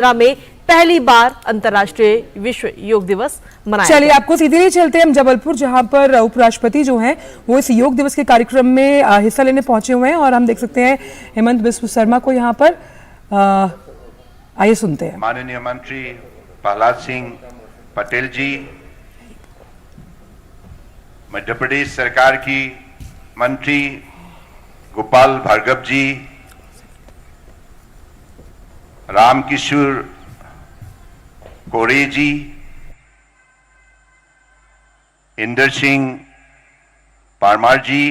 में पहली बार अंतर्राष्ट्रीय विश्व योग दिवस मनाया। चलिए आपको सीधे ही चलते हैं हम जबलपुर, जहां पर उपराष्ट्रपति जो हैं वो इस योग दिवस के कार्यक्रम में हिस्सा लेने पहुंचे हुए हैं और हम देख सकते हैं हेमंत बिस्व शर्मा को यहां पर। आइए सुनते हैं। माननीय मंत्री प्रहलाद सिंह पटेल जी, मध्य प्रदेश सरकार की मंत्री गोपाल भार्गव जी, रामकिशोर कोरे जी, इंदर सिंह परमार जी,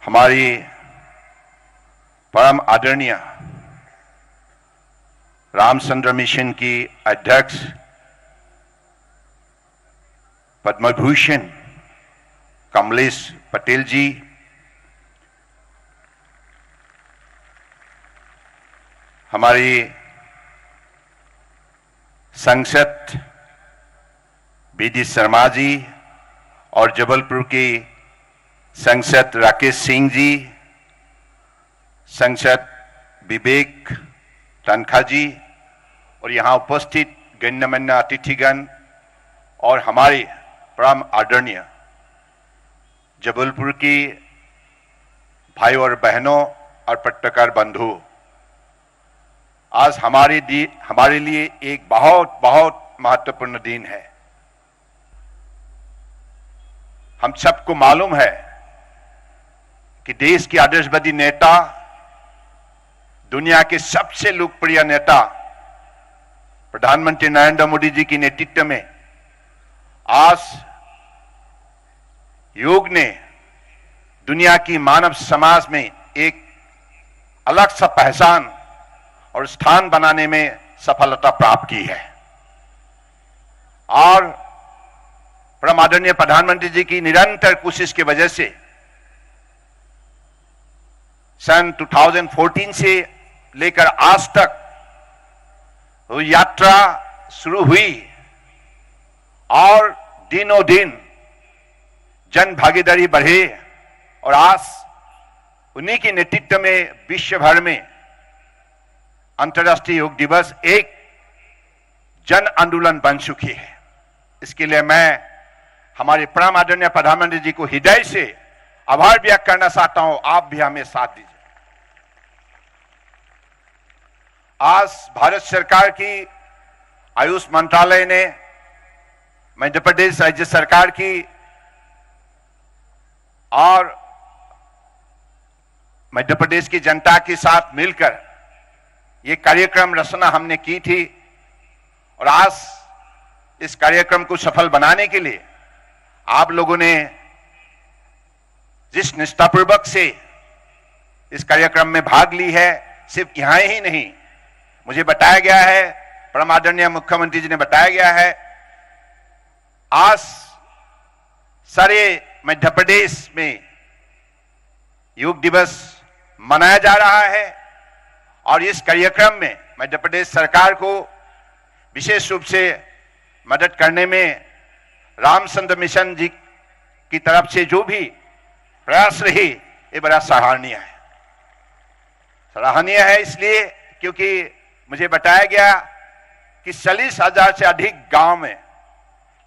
हमारे परम आदरणीय रामचंद्र मिशन की अध्यक्ष पद्म भूषण कमलेश पटेल जी, हमारी संसद बीडी शर्मा जी और जबलपुर के संसद राकेश सिंह जी, संसद विवेक तनखा जी और यहाँ उपस्थित गण्यमान्य अतिथिगण और हमारे परम आदरणीय जबलपुर की भाई और बहनों और पत्रकार बंधु, आज हमारे लिए एक बहुत बहुत महत्वपूर्ण दिन है। हम सबको मालूम है कि देश के आदर्शवादी नेता, दुनिया के सबसे लोकप्रिय नेता प्रधानमंत्री नरेंद्र मोदी जी के नेतृत्व में आज योग ने दुनिया की मानव समाज में एक अलग सा पहचान और स्थान बनाने में सफलता प्राप्त की है। और परम आदरणीय प्रधानमंत्री जी की निरंतर कोशिश की वजह से सन 2014 से लेकर आज तक वो यात्रा शुरू हुई और दिनों दिन जन भागीदारी बढ़े और आज उन्हीं के नेतृत्व में विश्व भर में अंतर्राष्ट्रीय योग दिवस एक जन आंदोलन बन चुकी है। इसके लिए मैं हमारे परम आदरणीय प्रधानमंत्री जी को हृदय से आभार व्यक्त करना चाहता हूं। आप भी हमें साथ दीजिए। आज भारत सरकार की आयुष मंत्रालय ने मध्य प्रदेश राज्य सरकार की और मध्य प्रदेश की जनता के साथ मिलकर ये कार्यक्रम रचना हमने की थी और आज इस कार्यक्रम को सफल बनाने के लिए आप लोगों ने जिस निष्ठापूर्वक से इस कार्यक्रम में भाग ली है, सिर्फ यहां ही नहीं, मुझे बताया गया है, परम आदरणीय मुख्यमंत्री जी ने बताया गया है, आज सारे मध्य प्रदेश में योग दिवस मनाया जा रहा है और इस कार्यक्रम में मध्य प्रदेश सरकार को विशेष रूप से मदद करने में रामचंद्र मिशन जी की तरफ से जो भी प्रयास रही, ये बड़ा सराहनीय है। सराहनीय है इसलिए क्योंकि मुझे बताया गया कि 40,000 से अधिक गांव में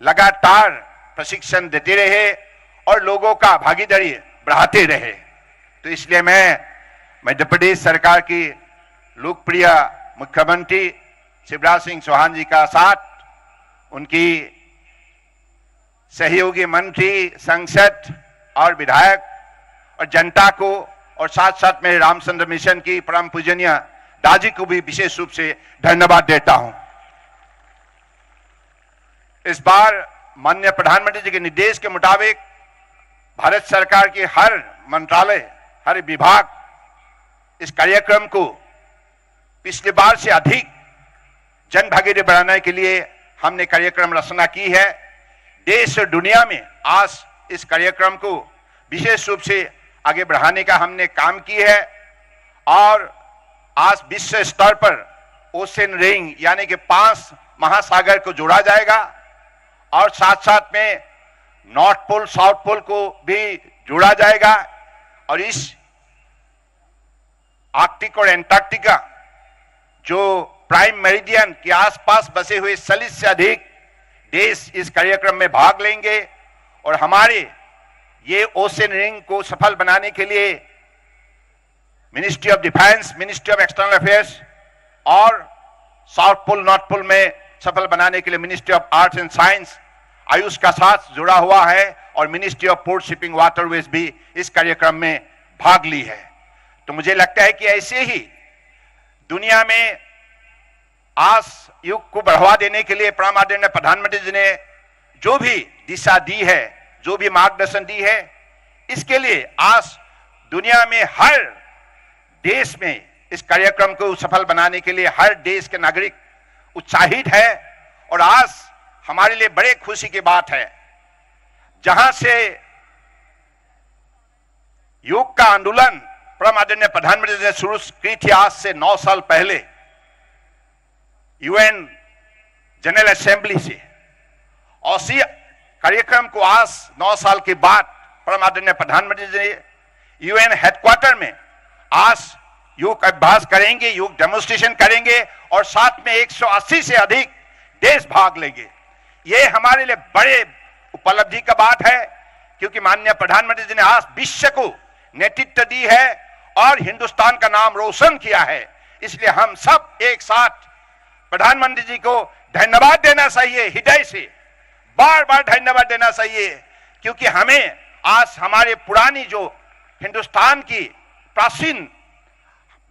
लगातार प्रशिक्षण देते रहे और लोगों का भागीदारी बढ़ाते रहे। तो इसलिए मैं मध्य प्रदेश सरकार की लोकप्रिय मुख्यमंत्री शिवराज सिंह चौहान जी का साथ, उनकी सहयोगी मंत्री, सांसद और विधायक और जनता को और साथ साथ में रामचंद्र मिशन की परम पूजनीय दादी को भी विशेष रूप से धन्यवाद देता हूं। इस बार माननीय प्रधानमंत्री जी के निर्देश के मुताबिक भारत सरकार के हर मंत्रालय, हर विभाग इस कार्यक्रम को पिछली बार से अधिक जन भागीदारी बढ़ाने के लिए हमने कार्यक्रम रचना की है। देश और दुनिया में आज इस कार्यक्रम को विशेष रूप से आगे बढ़ाने का हमने काम की है और आज विश्व स्तर पर ओशन रिंग यानी कि 5 महासागर को जोड़ा जाएगा और साथ साथ में नॉर्थ पोल, साउथ पोल को भी जोड़ा जाएगा और इस आर्कटिक और एंटार्क्टिका जो प्राइम मेरिडियन के आसपास बसे हुए 40 से अधिक देश इस कार्यक्रम में भाग लेंगे और हमारे ये ओशन रिंग को सफल बनाने के लिए ministry of defence, ministry of external affairs और साउथ पोल नॉर्थ पोल में सफल बनाने के लिए ministry of arts and science Ayush का साथ जुड़ा हुआ है और ministry of port shipping waterways भी इस कार्यक्रम में भाग ली है। तो मुझे लगता है कि ऐसे ही दुनिया में आज युग को बढ़ावा देने के लिए आदरणीय प्रधानमंत्री जी ने जो भी दिशा दी है, जो भी मार्गदर्शन दी है, इसके लिए आज दुनिया में हर देश में इस कार्यक्रम को सफल बनाने के लिए हर देश के नागरिक उत्साहित है। और आज हमारे लिए बड़े खुशी की बात है, जहां से योग का आंदोलन आदरणीय प्रधानमंत्री जी ने शुरू की थी आज से 9 साल पहले यूएन जनरल असेंबली से, और इसी कार्यक्रम को आज 9 साल के बाद आदरणीय प्रधानमंत्री जी यूएन हेडक्वार्टर में आज योग अभ्यास करेंगे, योग डेमोन्स्ट्रेशन करेंगे और साथ में 180 से अधिक देश भाग लेंगे। ये हमारे लिए बड़े उपलब्धि का बात है, क्योंकि माननीय प्रधानमंत्री जी ने आज विश्व को नेतृत्व दी है और हिंदुस्तान का नाम रोशन किया है। इसलिए हम सब एक साथ प्रधानमंत्री जी को धन्यवाद देना चाहिए, हृदय से बार बार धन्यवाद देना चाहिए, क्योंकि हमें आज हमारे पुरानी जो हिंदुस्तान की प्राचीन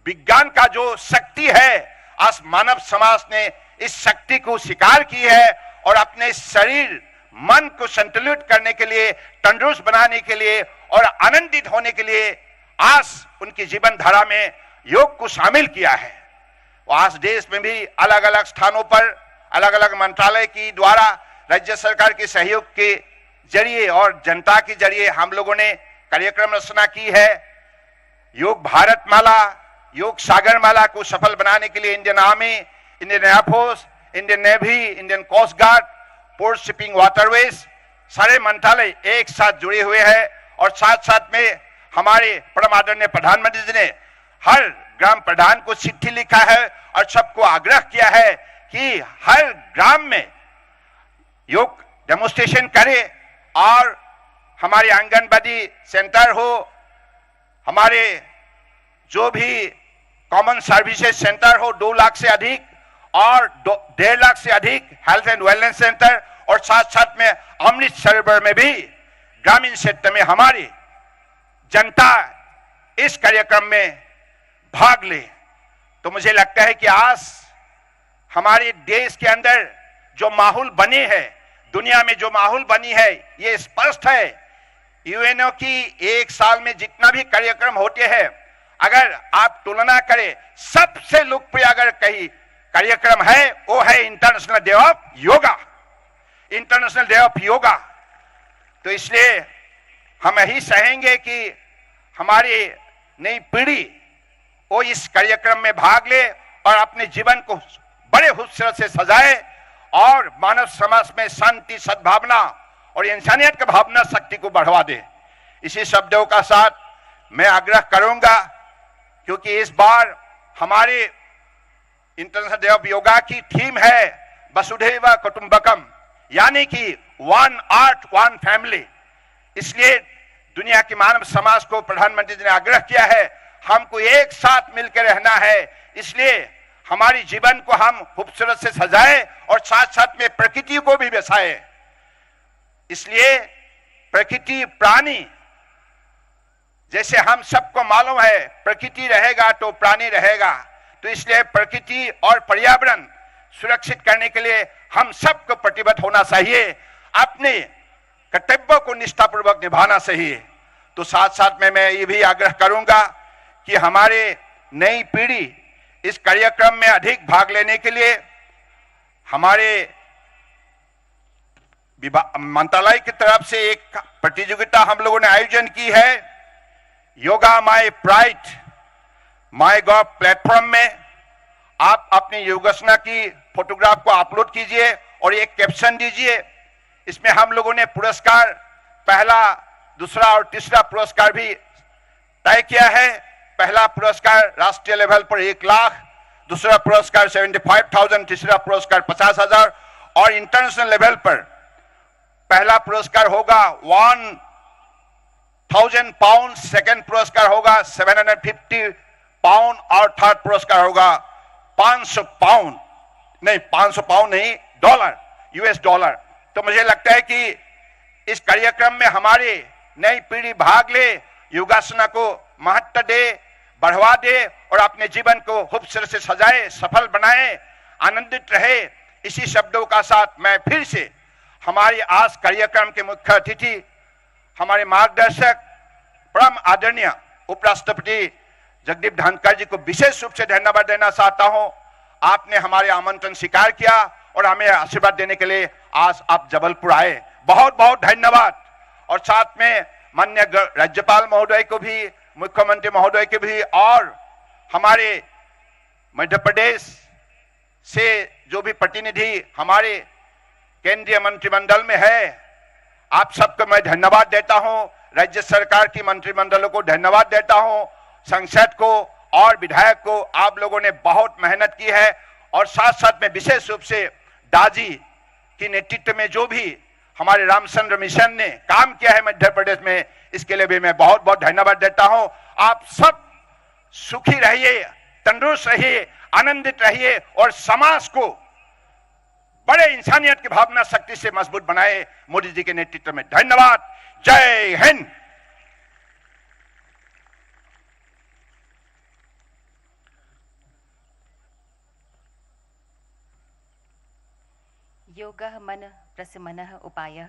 विज्ञान का जो शक्ति है, आज मानव समाज ने इस शक्ति को स्वीकार की है और अपने शरीर मन को संतुलित करने के लिए, तंदुरुस्त बनाने के लिए और आनंदित होने के लिए आज उनकी जीवन धारा में योग को शामिल किया है। आज देश में भी अलग अलग स्थानों पर अलग अलग मंत्रालय की द्वारा राज्य सरकार के सहयोग के जरिए और जनता के जरिए हम लोगों ने कार्यक्रम रचना की है। योग भारत माला, योग सागर माला को सफल बनाने के लिए Indian Army, Indian Air Force, Indian Navy, Indian Coast Guard, port shipping waterways सारे मंत्रालय एक साथ जुड़े हुए हैं। और साथ साथ में हमारे परम आदरणीय प्रधानमंत्री जी ने हर ग्राम प्रधान को चिट्ठी लिखा है और सबको आग्रह किया है कि हर ग्राम में योग डेमोन्स्ट्रेशन करे और हमारे आंगनबाड़ी सेंटर हो, हमारे जो भी कॉमन सर्विसेज सेंटर हो 2 लाख से अधिक और 1.5 लाख से अधिक हेल्थ एंड वेलनेस सेंटर, और साथ साथ में अमृत सरोवर में भी ग्रामीण क्षेत्र में हमारी जनता इस कार्यक्रम में भाग ले। तो मुझे लगता है कि आज हमारे देश के अंदर जो माहौल बने है, दुनिया में जो माहौल बनी है, ये स्पष्ट है। यूएनओ की एक साल में जितना भी कार्यक्रम होते हैं, अगर आप तुलना करें, सबसे लोकप्रिय अगर कहीं कार्यक्रम है वो है international day of yoga, international day of yoga. तो इसलिए हम यही चाहेंगे कि हमारी नई पीढ़ी वो इस कार्यक्रम में भाग ले और अपने जीवन को बड़े खूबसूरत से सजाए और मानव समाज में शांति, सद्भावना और इंसानियत की भावना शक्ति को बढ़ावा दे। इसी शब्दों का साथ मैं आग्रह करूंगा, क्योंकि इस बार हमारे इंटरनेशनल डे ऑफ योगा की थीम है वसुधैव कुटुंबकम, यानी कि 1 आर्ट 1 फैमिली। इसलिए दुनिया के मानव समाज को प्रधानमंत्री जी ने आग्रह किया है हमको एक साथ मिलकर रहना है। इसलिए हमारी जीवन को हम खूबसूरत से सजाए और साथ साथ में प्रकृति को भी बचाए। इसलिए प्रकृति, प्राणी, जैसे हम सबको मालूम है प्रकृति रहेगा तो प्राणी रहेगा, तो इसलिए प्रकृति और पर्यावरण सुरक्षित करने के लिए हम सबको प्रतिबद्ध होना चाहिए, अपने कर्तव्यों को निष्ठापूर्वक निभाना चाहिए। तो साथ साथ में मैं ये भी आग्रह करूंगा कि हमारे नई पीढ़ी इस कार्यक्रम में अधिक भाग लेने के लिए हमारे मंत्रालय की तरफ से एक प्रतियोगिता हम लोगों ने आयोजन की है। Yoga my pride my gov platform में आप अपनी योगासना की फोटोग्राफ को अपलोड कीजिए और एक कैप्शन दीजिए। इसमें हम लोगों ने पुरस्कार पहला, दूसरा और तीसरा पुरस्कार भी तय किया है। पहला पुरस्कार राष्ट्रीय लेवल पर 1 लाख, दूसरा पुरस्कार 75,000, तीसरा पुरस्कार 50,000 और इंटरनेशनल लेवल पर पहला पुरस्कार होगा 1,000 पाउंड, सेकंड पुरस्कार होगा 750 पाउंड और थर्ड पुरस्कार होगा 500 पाउंड नहीं, डॉलर, यूएस डॉलर। तो मुझे लगता है कि इस कार्यक्रम में हमारी नई पीढ़ी भाग ले, योगासना को महत्व दे, बढ़वा दे और अपने जीवन को खूबसूरत से सजाए, सफल बनाए, आनंदित रहे। इसी शब्दों का साथ मैं फिर से हमारी आज कार्यक्रम के मुख्य अतिथि, हमारे मार्गदर्शक, परम आदरणीय उपराष्ट्रपति जगदीप धनखड़ जी को विशेष रूप से धन्यवाद देना चाहता हूं। आपने हमारे आमंत्रण स्वीकार किया और हमें आशीर्वाद देने के लिए आज आप जबलपुर आए, बहुत बहुत धन्यवाद। और साथ में माननीय राज्यपाल महोदय को भी, मुख्यमंत्री महोदय के भी और हमारे मध्य प्रदेश से जो भी प्रतिनिधि हमारे केंद्रीय मंत्रिमंडल में है, आप सबको मैं धन्यवाद देता हूं। राज्य सरकार की मंत्रिमंडलों को धन्यवाद देता हूं, संसद को और विधायक को। आप लोगों ने बहुत मेहनत की है और साथ साथ में विशेष रूप से दाजी की नेतृत्व में जो भी हमारे रामचंद्र मिशन ने काम किया है मध्य प्रदेश में, इसके लिए भी मैं बहुत बहुत धन्यवाद देता हूं। आप सब सुखी रहिए, तंदुरुस्त रहिए, आनंदित रहिए और समाज को बड़े इंसानियत की भावना शक्ति से मजबूत बनाए मोदी जी के नेतृत्व में। धन्यवाद। जय हिंद। योगः मन प्रशमनः उपायः